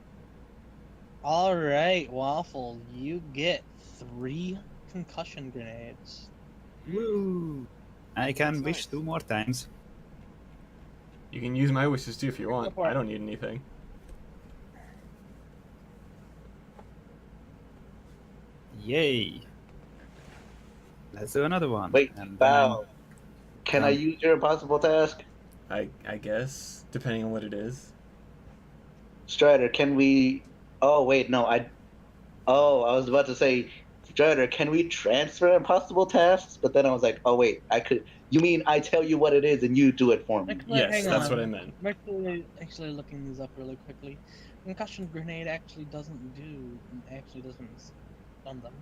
Waffle. You get 3 concussion grenades. Woo! I can That's wish nice. 2 more times. You can use my wishes too if you want. Go for it. I don't need anything. Yay! Let's do another one. Wait, And Bow. Can I use your impossible task? I guess, depending on what it is. Strider, can we... Oh, wait, no, I was about to say, Strider, can we transfer impossible tasks? But then I was like, oh wait, I could. You mean I tell you what it is and you do it for me? Actually, Yes, hang that's on. what I meant. I'm actually looking these up really quickly. Concussion grenade actually doesn't stun them.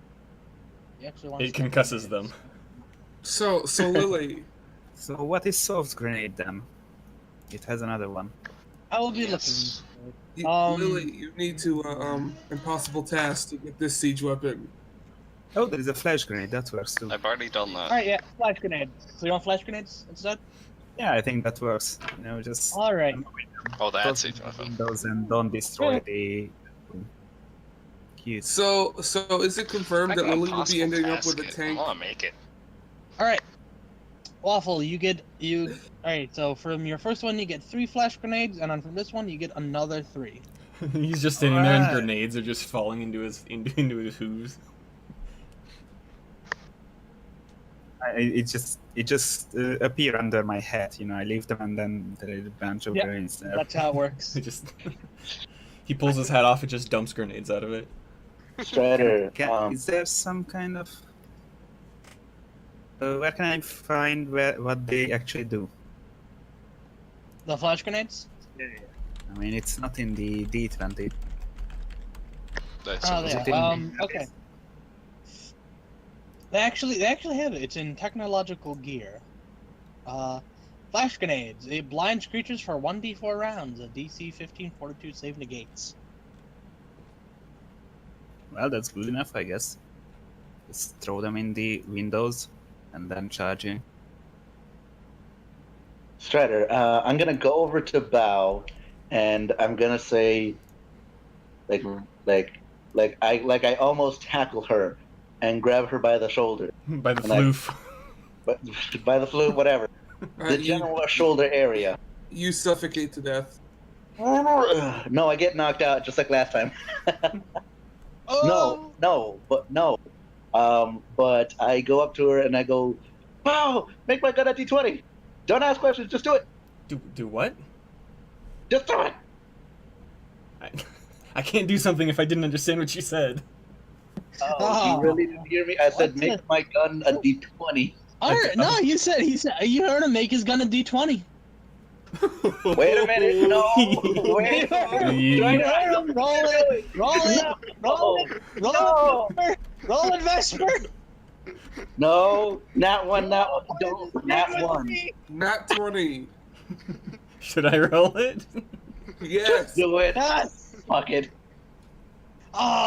He actually wants It concusses them. So Lily, So what is Sov's grenade then? It has another one. I will be Yes. looking. Lily, you need to impossible task to get this siege weapon. Oh, there is a flash grenade. That works too. I've already done that. Alright, yeah, flash grenade. So you want flash grenades instead? Yeah, I think that works. You know, just Alright. Oh, that's close it. the windows and don't destroy Yeah. the. Cute. So is it confirmed I that got a Lily will be possible ending up with a basket. tank? I wanna make it. Alright. Waffle, Alright, so from your first one you get 3 flash grenades, and then from this one you get another 3. He's just sitting there, and Alright. grenades are just falling into his hooves. It just appear under my head. You know, I leave them and then there is a bunch of Yeah, grenades there. That's how it works. He just he pulls his hat off and just dumps grenades out of it. Strider, Is there some kind of where can I find what they actually do? The flash grenades? I mean, it's not in the D20. That's Oh, it. yeah. it in- Okay. They actually have it. It's in technological gear. Flash grenades. It blinds creatures for 1d4 rounds. A DC 15 Fortitude save negates. Well, that's good enough, I guess. Just throw them in the windows and then charging. Strider, I'm gonna go over to Bao, and I'm gonna say, like I almost tackle her, and grab her by the shoulder, By the And I- floof. but by the flu, whatever, the You, general shoulder area. you suffocate to death. No, I get knocked out just like last time. Oh! No. But I go up to her and I go, "Wow, make my gun a D20. Don't ask questions, just do it. Do what? Just do it." I can't do something if I didn't understand what you said. Oh, you really didn't hear me? I said, What's make it? my gun a D20. Alright, no, he said, you heard him make his gun a d20. Wait a minute, no. Wait. You- You heard him, roll it, roll it, Vesper. No, not one, don't, not one. Not 20. Should I roll it? Yes. Do it. Yes. Fuck it.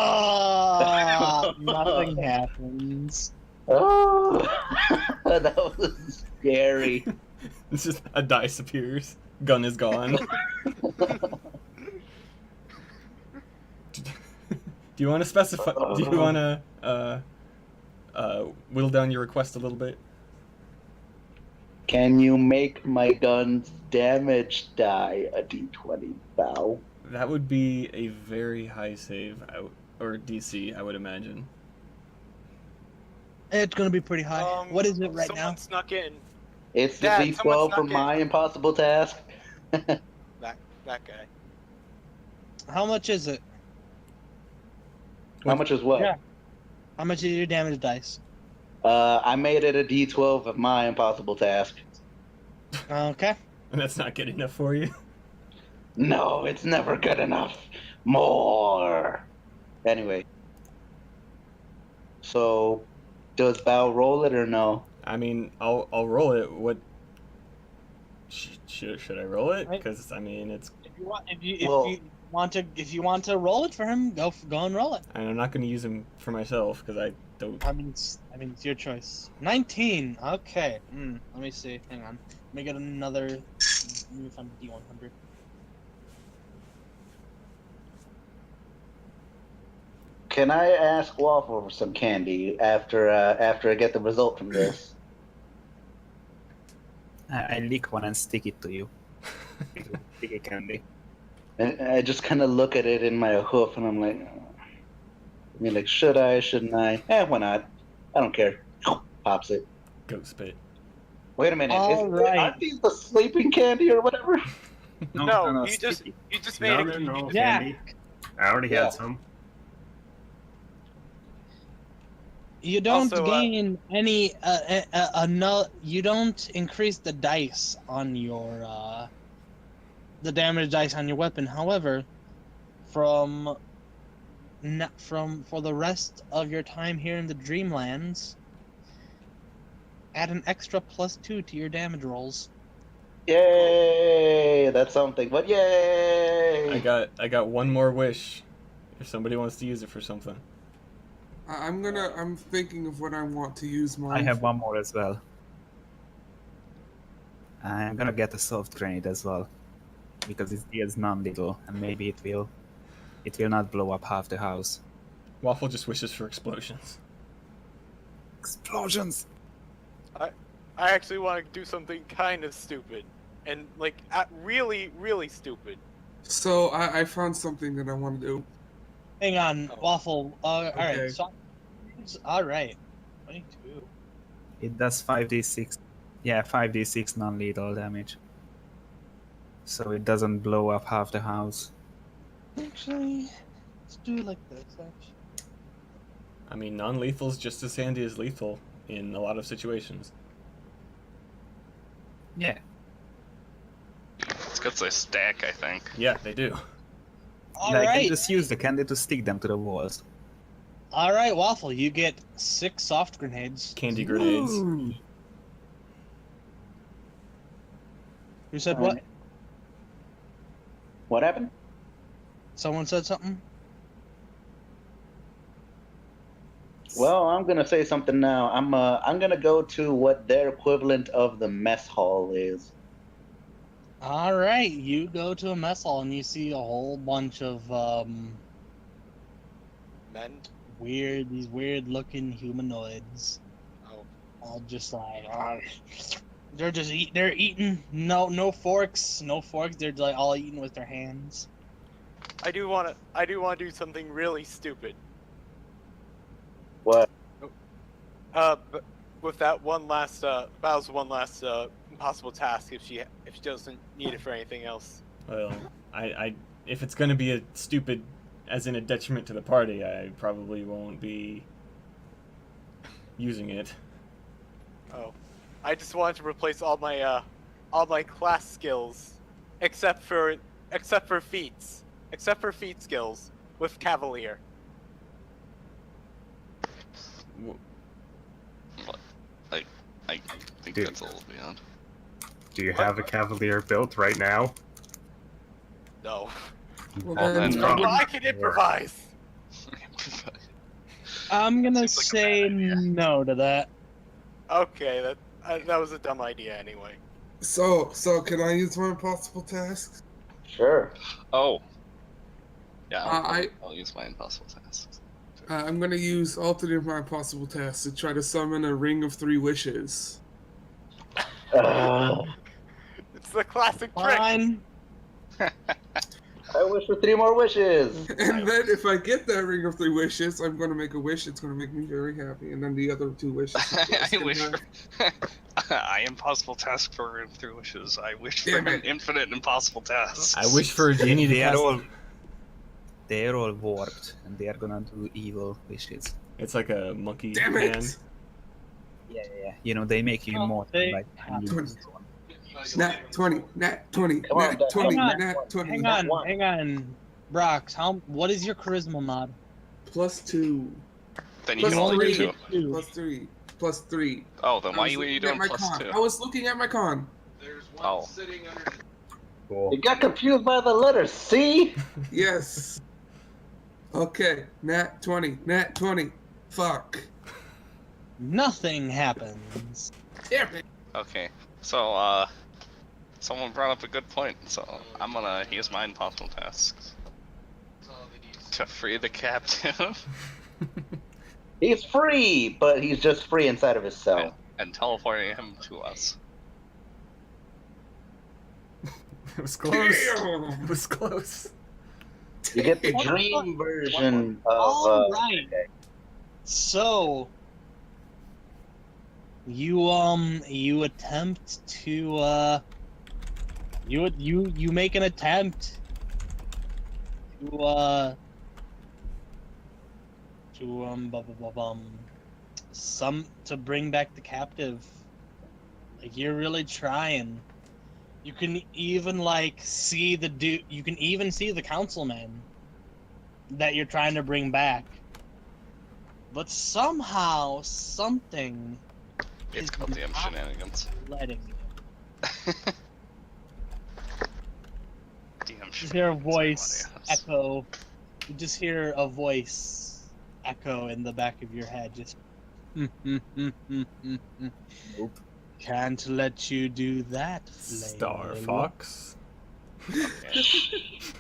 Ah, nothing happens. Oh, that was scary. It's just a dice appears. Gun is gone. Do you want to specify? Do you want to whittle down your request a little bit? Can you make my gun's damage die a D20, Bow? That would be a very high save, or DC, I would imagine. It's gonna be pretty high. What is it right someone now? snuck in. It's the Dad, someone D12 snuck from in. my impossible task. That guy. How much is it? How much is what? Yeah. How much is your damage dice? I made it a D12 of my impossible task. Okay. And that's not good enough for you. No, it's never good enough. More. Anyway. So, does Bao roll it or no? I mean, I'll roll it. What? Should I roll it? Because I mean, it's. If you Well- want to roll it for him, go and roll it. I'm not going to use him for myself because I don't. I mean, it's your choice. 19. Okay. Let me see. Hang on. Let me get another. Let me find a D100. Can I ask Waffle for some candy after I get the result from this? I lick one and stick it to you. Sticky candy. And I just kind of look at it in my hoof, and I'm like, I mean, like, should I? Shouldn't I? Why not? I don't care. Pops it. Goat spit. Wait a minute. Alright. Aren't these the sleeping candy or whatever? No, you just made No, a they're normal Yeah. candy. I already Yeah. had some. You don't Also, gain any no. You don't increase the dice on your the damage dice on your weapon. However, for the rest of your time here in the Dreamlands, add an extra +2 to your damage rolls. Yay! That's something, but yay! I got one more wish. If somebody wants to use it for something. I'm thinking of what I want to use mine. I have for. one more as well. I'm gonna get a soft grenade as well, because it deals non-lethal, and maybe it will not blow up half the house. Waffle just wishes for explosions. Explosions! I actually want to do something kind of stupid, and like really, really stupid. So I found something that I want to do. Hang on, Oh. Waffle. All Okay. right. So, all right. 22. It does 5d6. Yeah, 5d6 non-lethal damage. So it doesn't blow up half the house. Actually, let's do it like this. Actually. I mean, non-lethal's just as handy as lethal in a lot of situations. Yeah. It's because they stack, I think. Yeah, they do. All I right. can just use the candy to stick them to the walls. All right, Waffle. You get 6 soft grenades. Candy grenades. Ooh. You said what? What happened? Someone said something? Well, I'm gonna say something now. I'm gonna go to what their equivalent of the mess hall is. All right, you go to a mess hall and you see a whole bunch of Men. these weird looking humanoids, Oh. all just like they're just they're eating no forks. They're like all eating with their hands. I do want to do something really stupid. What? But with that Bao's one last impossible task if she doesn't need it for anything else. Well, I if it's gonna be a stupid, as in a detriment to the party, I probably won't be using it. Oh, I just wanted to replace all my class skills, except for feats skills with Cavalier. I think Dude. that's a little beyond. Do you have a Cavalier built right now? No, Well, Well, then, then- but I can improvise. I'm gonna Seems like a say bad idea. no to that. Okay, that was a dumb idea anyway. so can I use my impossible tasks? Sure. Oh. Yeah, I- I'll use my impossible tasks. I'm gonna use alternate my impossible tasks to try to summon a ring of 3 wishes. It's the classic trick. Fine. I wish for 3 more wishes. And then if I get that ring of 3 wishes, I'm gonna make a wish. It's gonna make me very happy. And then the other 2 wishes. I wish for... I impossible task for 3 wishes. I wish for Damn an it. infinite impossible task. I wish for a genie to cast. They're all warped, and they are gonna do evil wishes. It's like a monkey Damn man. it! Yeah. You know, they make you Oh, more they- like. Nat 20, Nat 20, Come on, Nat 20, hang on, Nat 20. Hang Not on, one. hang on. Brox, what is your charisma mod? +2, Then you Plus can only do 3. 2. +3, +3. Oh, then why I was are you looking doing at my plus con. 2? I was looking at my con. Oh. Cool. You got confused by the letter C? Yes. Okay, Nat 20, Nat 20. Fuck. Nothing happens. Damn it. Okay, so, someone brought up a good point, so I'm gonna use my impossible tasks to free the captive He's free, but he's just free inside of his cell. and teleporting him to us. It was close. Damn. It was close. You get the dream version of. All right. So you attempt to you make an attempt to to bring back the captive. Like, you're really trying. You can even see you can even see the councilman that you're trying to bring back. But somehow something It's is goddamn not shenanigans. letting you. Damn You just hear a shenanigans, voice everybody else. echo. You just hear a voice echo in the back of your head. Just. Nope. Can't let you do that, Star Flame. Fox. Okay.